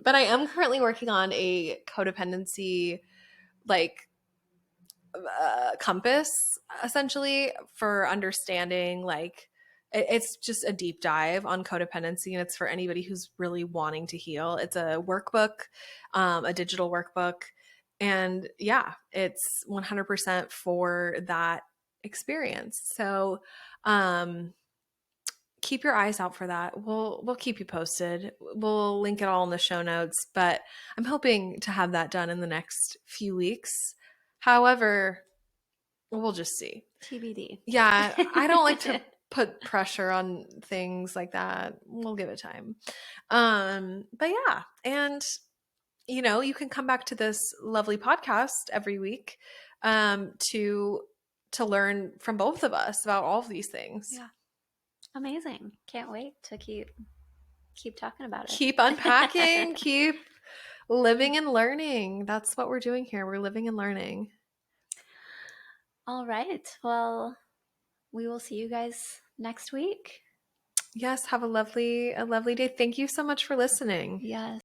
But I am currently working on a codependency, like, compass, essentially, for understanding like it's just a deep dive on codependency, and it's for anybody who's really wanting to heal. It's a workbook, a digital workbook. And yeah, it's 100% for that experience. So, keep your eyes out for that. We'll keep you posted. We'll link it all in the show notes, but I'm hoping to have that done in the next few weeks. However, we'll just see. TBD. Yeah, I don't like to put pressure on things like that. We'll give it time. But yeah, and you can come back to this lovely podcast every week to learn from both of us about all of these things. Yeah. Amazing. Can't wait to keep talking about it. Keep unpacking, keep living and learning. That's what we're doing here. We're living and learning. All right. Well, we will see you guys next week. Yes, have a lovely day. Thank you so much for listening. Yes.